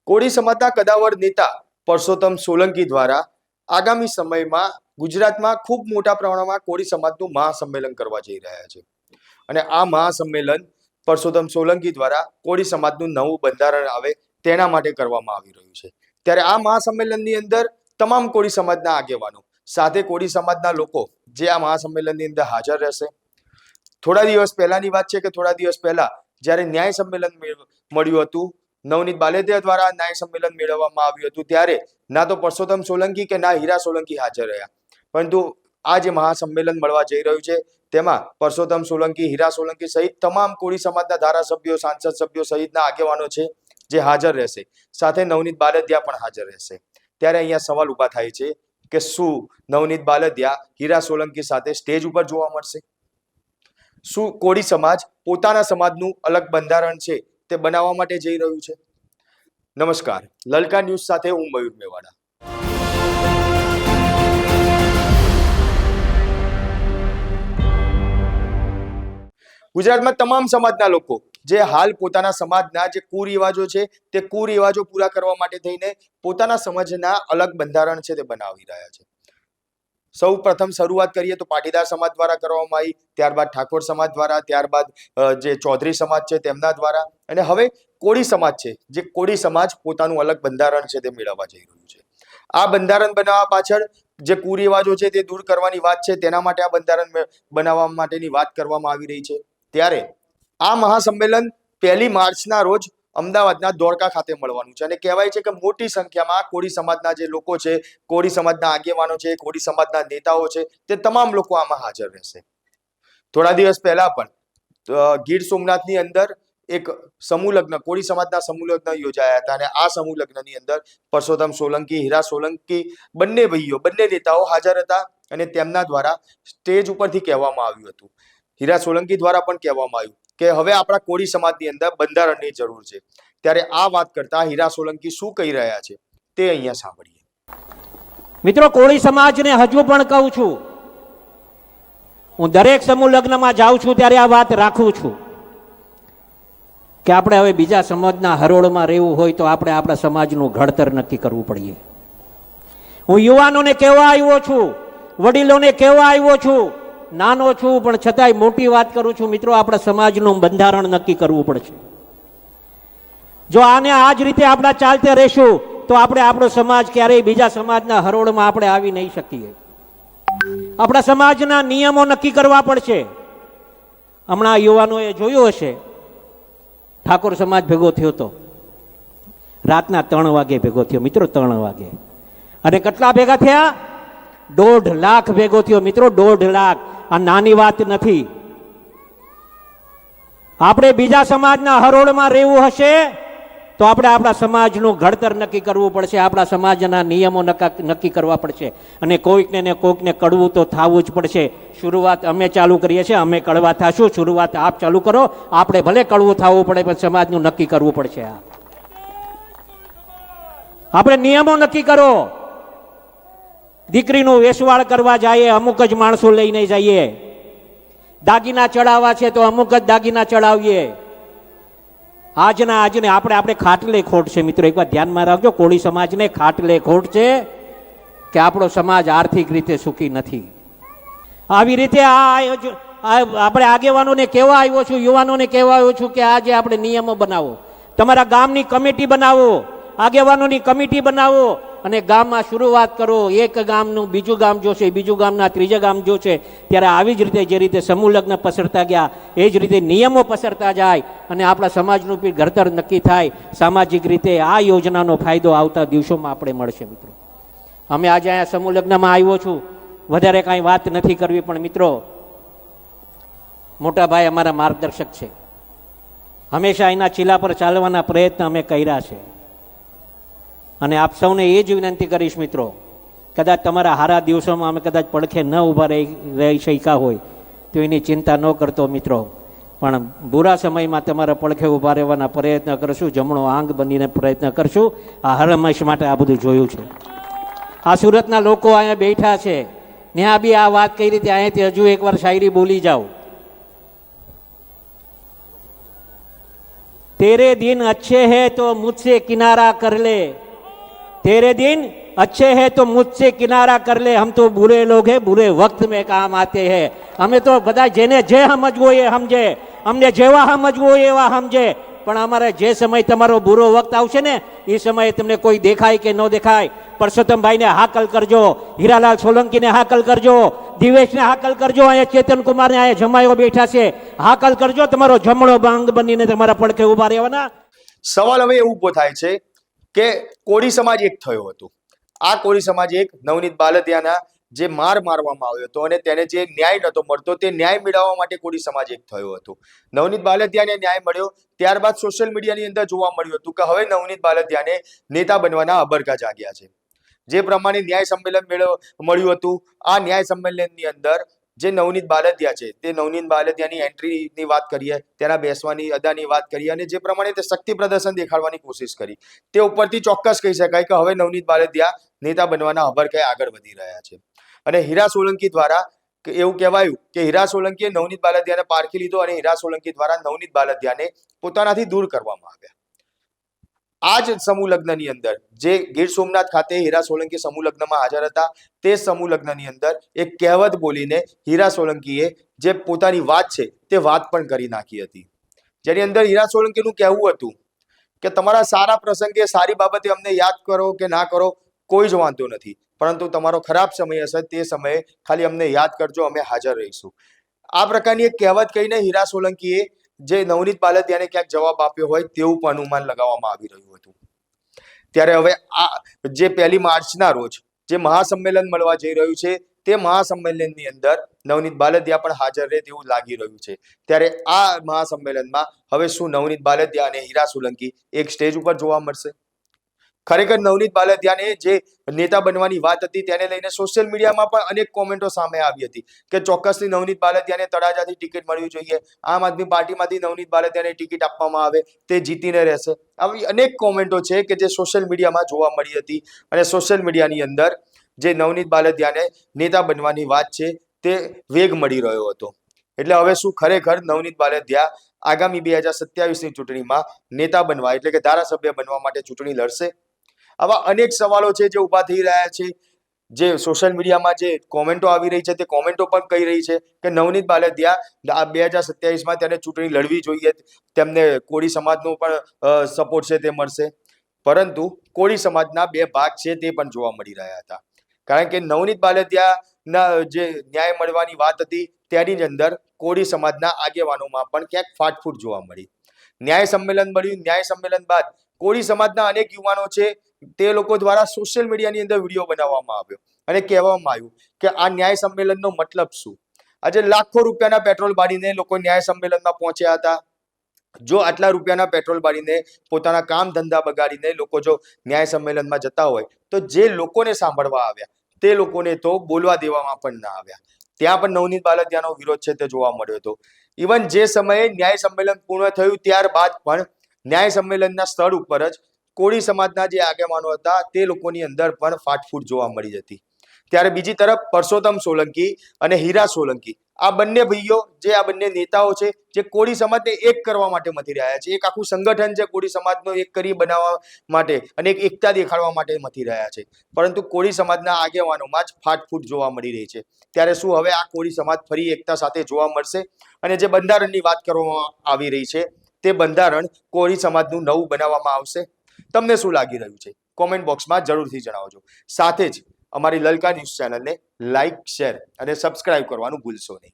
કોળી સમાજના કદાવર નેતા પરસોત્તમ સોલંકી દ્વારા આગામી સમયમાં ગુજરાતમાં ખૂબ મોટા પ્રમાણમાં કોળી સમાજનું મહાસંમેલન કરવા જઈ રહ્યા છે અને આ મહાસંમેલન પરસોત્તમ સોલંકી દ્વારા કોળી સમાજનું નવું બંધારણ આવે તેના માટે કરવામાં આવી રહ્યું છે। ત્યારે આ મહાસંમેલનની અંદર તમામ કોળી સમાજના આગેવાનો સાથે કોળી સમાજના લોકો જે આ મહાસંમેલનની અંદર હાજર રહેશે। થોડા દિવસ પહેલાની વાત છે કે થોડા દિવસ પહેલા જ્યારે ન્યાય સંમેલન મળ્યું હતું, નવનીત બાલેદિયા દ્વારા ન્યાય સંમેલન મેળવવામાં આવ્યું હતું, ત્યારે ના તો પરસોત્તમ સોલંકી કે ના હીરા સોલંકી હાજર રહ્યા, પરંતુ આ જે મહાસંમેલન મળવા જઈ રહ્યું છે તેમાં પરસોત્તમ સોલંકી, હીરા સોલંકી સહિત તમામ કોળી સમાજના ધારાસભ્યો, સાંસદ સભ્યો સહિતના આગેવાનો છે જે હાજર રહેશે, સાથે નવનીત બાલેદિયા પણ હાજર રહેશે। ત્યારે અહીંયા સવાલ ઉભા થાય છે કે શું નવનીત બાલેદિયા હીરા સોલંકી સાથે સ્ટેજ ઉપર જોવા મળશે? શું કોળી સમાજ પોતાના સમાજનું અલગ બંધારણ છે તે બનાવવા માટે જઈ રહ્યું છે? નમસ્કાર, લલકા ન્યૂઝ સાથે હું મયુર મેવાડા। ગુજરાતમાં તમામ સમાજના લોકો જે હાલ પોતાના સમાજના જે કુરિવાજો છે તે કુરિવાજો પૂરા કરવા માટે થઈને પોતાના સમાજના અલગ બંધારણ છે તે બનાવી રહ્યા છે। સૌ પ્રથમ શરૂઆત કરીએ તો પાટીદાર સમાજ દ્વારા કરવામાં આવી, ત્યારબાદ ઠાકોર સમાજ દ્વારા, ત્યારબાદ જે ચૌધરી સમાજ છે તેમના દ્વારા, અને હવે કોળી સમાજ છે જે કોળી સમાજ પોતાનું અલગ બંધારણ છે તે મેળવવા જઈ રહ્યું છે। આ બંધારણ બનાવવા પાછળ જે કુરિવાજો છે તે દૂર કરવાની વાત છે, તેના માટે આ બંધારણ બનાવવા માટેની વાત કરવામાં આવી રહી છે। ત્યારે આ મહાસંમેલન 1 માર્ચના રોજ અમદાવાદના ધોળકા ખાતે મળવાનું છે અને કહેવાય છે કે મોટી સંખ્યામાં કોળી સમાજના જે લોકો છે, કોળી સમાજના આગેવાનો છે, કોળી સમાજના નેતાઓ છે, તે તમામ લોકો આમાં હાજર રહેશે। થોડા દિવસ પહેલા પણ ગીર સોમનાથની અંદર એક સમૂહ લગ્ન, કોળી સમાજના સમૂહ લગ્ન યોજાયા હતા અને આ સમૂહ લગ્નની અંદર પરસોત્તમ સોલંકી, હીરા સોલંકી બંને ભાઈઓ, બંને નેતાઓ હાજર હતા અને તેમના દ્વારા સ્ટેજ ઉપરથી કહેવામાં આવ્યું હતું, હીરા સોલંકી દ્વારા પણ કહેવામાં આવ્યું કે હવે આપણા કોળી સમાજની અંદર બંધારણની જરૂર છે। ત્યારે આ વાત કરતા હીરા સોલંકી શું કહી રહ્યા છે તે અહીંયા સાંભળીએ। મિત્રો, કોળી સમાજને હજુ પણ કહું છું, હું દરેક સમૂહ લગ્નમાં જાઉં છું ત્યારે આ વાત રાખું છું કે આપણે હવે બીજા સમાજના હરોળમાં રહેવું હોય તો આપણે આપણા સમાજનું ઘડતર નક્કી કરવું પડે। હું યુવાનોને કહેવા આવ્યો છું, વડીલોને કહેવા આવ્યો છું, નાનો છું પણ છતાંય મોટી વાત કરું છું, મિત્રો આપણા સમાજનું બંધારણ નક્કી કરવું પડશે। જો આને આ જ રીતે આપણા ચાલતે રહેશું તો આપણે આપણો સમાજ ક્યારેય બીજા સમાજના હરોળમાં આપણે આવી નહીં શકીએ। આપણા સમાજના નિયમો નક્કી કરવા પડશે। હમણાં યુવાનોએ જોયું હશે, ઠાકોર સમાજ ભેગો થયો હતો, રાતના 3 વાગે ભેગો થયો, મિત્રો 3 વાગે, અને કેટલા ભેગા થયા? 1.5 લાખ ભેગો થયો, મિત્રો 1.5 લાખ। આ નાની વાત નથી। આપણે બીજા સમાજના હરોળમાં રહેવું હશે તો આપણે આપણા સમાજનું ઘડતર નક્કી કરવું પડશે, આપણા સમાજના નિયમો નક્કી કરવા પડશે, અને કોઈકને ને કોઈકને કડવું તો થવું જ પડશે। શરૂઆત અમે ચાલુ કરીએ છીએ, અમે કડવા થશું, શરૂઆત આપ ચાલુ કરો, આપણે ભલે કડવું થવું પડે પણ સમાજનું નક્કી કરવું પડશે। આપણે નિયમો નક્કી કરો। દીકરીનું વેસવાળ કરવા જઈએ અમુક જ માણસો લઈને જઈએ, દાગીના ચડાવવા છે તો અમુક જ દાગીના ચડાવીએ। આજને આપણે ખાટલે ખોટ છે, મિત્રો એકવાર ધ્યાનમાં રાખજો, કોળી સમાજને ખાટલે ખોટ છે કે આપણો સમાજ આર્થિક રીતે સુખી નથી। આવી રીતે આપણે આગેવાનોને કહેવા આવ્યો છું, યુવાનોને કહેવા આવ્યો છું કે આજે આપણે નિયમો બનાવો, તમારા ગામની કમિટી બનાવો, આગેવાનોની કમિટી બનાવો અને ગામમાં શરૂઆત કરો। એક ગામનું બીજું ગામ જોશે, બીજું ગામના ત્રીજા ગામ જોશે। ત્યારે આવી જ રીતે જે રીતે સમૂહ લગ્ન પસરતા ગયા એ જ રીતે નિયમો પસરતા જાય અને આપણા સમાજનું પણ ઘડતર નક્કી થાય। સામાજિક રીતે આ યોજનાનો ફાયદો આવતા દિવસોમાં આપણે મળશે। મિત્રો, અમે આજે અહીંયા સમૂહ લગ્નમાં આવ્યો છું, વધારે કાંઈ વાત નથી કરવી, પણ મિત્રો મોટા ભાઈ અમારા માર્ગદર્શક છે, હંમેશા એના ચીલા પર ચાલવાના પ્રયત્ન અમે કર્યા છે, અને આપ સૌને એ જ વિનંતી કરીશ મિત્રો, કદાચ તમારા હારા દિવસોમાં અમે કદાચ પડખે ન ઊભા રહી શક્યા હોય તો એની ચિંતા ન કરતો મિત્રો, પણ બુરા સમયમાં તમારા પડખે ઊભા રહેવાના પ્રયત્ન કરશું, જમણો આંગ બનીને પ્રયત્ન કરશું। આ હરમેશ માટે આ બધું જોયું છે। આ સુરતના લોકો અહીંયા બેઠા છે, ત્યાં બી આ વાત કઈ રીતે, અહીંયાથી હજુ એકવાર શાયરી બોલી જાઓ। तेरे दिन अच्छे हैं तो मुझसे किनारा कर ले, तेरे दिन अच्छे हैं तो मुझसे किनारा कर ले, हम तो बुरे लोग हैं, बुरे वक्त में काम आते हैं. અમે તો બધા જેને જે સમજવો એ સમજે, અમને જેવા સમજવો એવા સમજે, પણ અમારે જે સમય તમારો બુરો વખત આવશે ને એ સમયે તમને કોઈ દેખાય કે ન દેખાય, પરસોત્તમભાઈને હાકલ કરજો, હીરાલાલ સોલંકીને હાકલ કરજો, દિવેશને હાકલ કરજો, અહીંયા ચેતન કુમારને અહીંયા જમાયો બેઠા છે, હાકલ કરજો, તમારો જમણો બાંગ બનીને તમારા પડખે ઉભા રહેવાના. સવાલ હવે એવું ઉભો થાય છે કે કોળી સમાજ એક થયો હતો. આ કોળી સમાજ એક નવનીત બાલદિયાના જે મારવામાં આવ્યો હતો અને તેને જે ન્યાય નહોતો મળતો તે ન્યાય મેળવવા માટે કોળી સમાજ એક થયો હતો. નવનીત બાલદિયાને ન્યાય મળ્યો, ત્યારબાદ સોશિયલ મીડિયાની અંદર જોવા મળ્યું હતું કે હવે નવનીત બાલદિયાને નેતા બનવાના અબરકા જાગ્યા છે. જે પ્રમાણે ન્યાય સંમેલન મળ્યું હતું, આ ન્યાય સંમેલનની અંદર જે નવનીત બાલદિયા છે તે નવનીત બાલદિયાની એન્ટ્રીની વાત કરીએ, તેના બેસવાની અદાની વાત કરીએ અને જે પ્રમાણે તે શક્તિ પ્રદર્શન દેખાડવાની કોશિશ કરી, તે ઉપરથી ચોક્કસ કહી શકાય કે હવે નવનીત બાલદિયા નેતા બનવાના અબરકાએ આગળ વધી રહ્યા છે. અને હીરા સોલંકી દ્વારા એવું કહેવાયું કે હીરા સોલંકીએ નવનીત બાલદિયાને પારખી લીધો અને હીરા સોલંકી દ્વારા નવનીત બાલદિયાને પોતાનાથી દૂર કરવામાં આવ્યા. આ જ સમૂહ લગ્નની અંદર જે ગીર સોમનાથ ખાતે હીરા સોલંકી સમૂહ લગ્નમાં હાજર હતા, તે સમૂહ લગ્નની અંદર એક કહેવત બોલીને હીરા સોલંકીએ જે પોતાની વાત છે તે વાત પણ કરી નાખી હતી, જેની અંદર હીરા સોલંકીનું કહેવું હતું કે તમારા સારા પ્રસંગે સારી બાબતે અમને યાદ કરો કે ના કરો કોઈ જ વાંધો નથી, પરંતુ તમારો ખરાબ સમય હશે તે સમયે ખાલી અમને યાદ કરજો, અમે હાજર રહીશું. આ પ્રકારની એક કહેવત કહીને હીરા સોલંકીએ જે નવનીત બાલદિયાને ક્યાંક જવાબ આપ્યો હોય તેવું પણ અનુમાન લગાવવામાં આવી રહ્યું હતું. ત્યારે હવે આ જે 1 માર્ચના રોજ જે મહાસંમેલન મળવા જઈ રહ્યું છે તે મહાસંમેલનની અંદર નવનીત બાલદિયા પણ હાજર રહે તેવું લાગી રહ્યું છે. ત્યારે આ મહાસંમેલનમાં હવે શું નવનીત બાલદિયા અને હીરા સોલંકી એક સ્ટેજ ઉપર જોવા મળશે? ખરેખર નવનીત બાલદિયાને જે નેતા બનવાની વાત હતી તેને લઈને સોશિયલ મીડિયામાં પણ અનેક કોમેન્ટો સામે આવી હતી કે ચોક્કસથી નવનીત બાલદિયાને તળાજાથી ટિકિટ મળવી જોઈએ, આમ આદમી પાર્ટીમાંથી નવનીત બાલદિયાને ટિકિટ આપવામાં આવે, તે જીતીને રહેશે. આવી અનેક કોમેન્ટો છે કે જે સોશિયલ મીડિયામાં જોવા મળી હતી અને સોશિયલ મીડિયાની અંદર જે નવનીત બાલદિયાને નેતા બનવાની વાત છે તે વેગ મળી રહ્યો હતો. એટલે હવે શું ખરેખર નવનીત બાલદિયા આગામી 2027ની ચૂંટણીમાં નેતા બનવા એટલે કે ધારાસભ્ય બનવા માટે ચૂંટણી લડશે? આવા અનેક સવાલો છે જે ઊભા થઈ રહ્યા છે. જે સોશિયલ મીડિયામાં જે કોમેન્ટો આવી રહી છે તે કોમેન્ટો પણ કહી રહી છે કે નવનીત બાલદિયા આ 2027માં તેને ચૂંટણી લડવી જોઈએ, તેમને કોળી સમાજનો પણ સપોર્ટ છે તે મળશે. પરંતુ કોળી સમાજના 2 ભાગ છે તે પણ જોવા મળી રહ્યા હતા, કારણ કે નવનીત બાલદિયાના જે ન્યાય મળવાની વાત હતી તેની જ અંદર કોળી સમાજના આગેવાનોમાં પણ ક્યાંક ફાટફૂટ જોવા મળી. ન્યાય સંમેલન મળ્યું, ન્યાય સંમેલન બાદ કોળી સમાજના અનેક યુવાનો છે તે લોકો દ્વારા સોશિયલ મીડિયાની અંદર વિડીયો બનાવવામાં આવ્યો અને કહેવામાં આવ્યું કે આ ન્યાય સંમેલનનો મતલબ શું? આજે લાખો રૂપિયાના પેટ્રોલ બાળીને લોકો ન્યાય સંમેલનમાં પહોંચ્યા હતા. જો આટલા રૂપિયાના પેટ્રોલ બાળીને પોતાના કામ ધંધા બગાડીને લોકો જો ન્યાય સંમેલનમાં જતા હોય તો જે લોકોને સાંભળવા આવ્યા તે લોકોને તો બોલવા દેવામાં પણ ના આવ્યા. ત્યાં પણ નવનીત બાલદિયાનો વિરોધ છે તે જોવા મળ્યો હતો. ઇવન જે સમયે ન્યાય સંમેલન પૂર્ણ થયું ત્યારબાદ પણ ન્યાય સંમેલનના સ્થળ ઉપર જ કોળી સમાજના જે આગેવાનો હતા તે લોકોની અંદર પણ ફાટફૂટ જોવા મળી હતી. ત્યારે બીજી તરફ પરસોત્તમ સોલંકી અને હીરા સોલંકી આ બંને ભાઈઓ જે આ બંને નેતાઓ છે જે કોળી સમાજને એક કરવા માટે મથી રહ્યા છે, એક આખું સંગઠન છે કોળી સમાજનો એક કરી બનાવવા માટે અને એક એકતા દેખાડવા માટે મથી રહ્યા છે, પરંતુ કોળી સમાજના આગેવાનોમાં જ ફાટફૂટ જોવા મળી રહી છે. ત્યારે શું હવે આ કોળી સમાજ ફરી એકતા સાથે જોવા મળશે અને જે બંધારણની વાત કરવામાં આવી રહી છે તે બંધારણ કોળી સમાજનું નવું બનાવવામાં આવશે? તમને શું લાગી રહ્યું છે કોમેન્ટ બોક્સમાં જરૂરથી જણાવજો. સાથે જ અમારી લલકા ન્યૂઝ ચેનલને લાઈક, શેર અને સબસ્ક્રાઇબ કરવાનું ભૂલશો નહીં.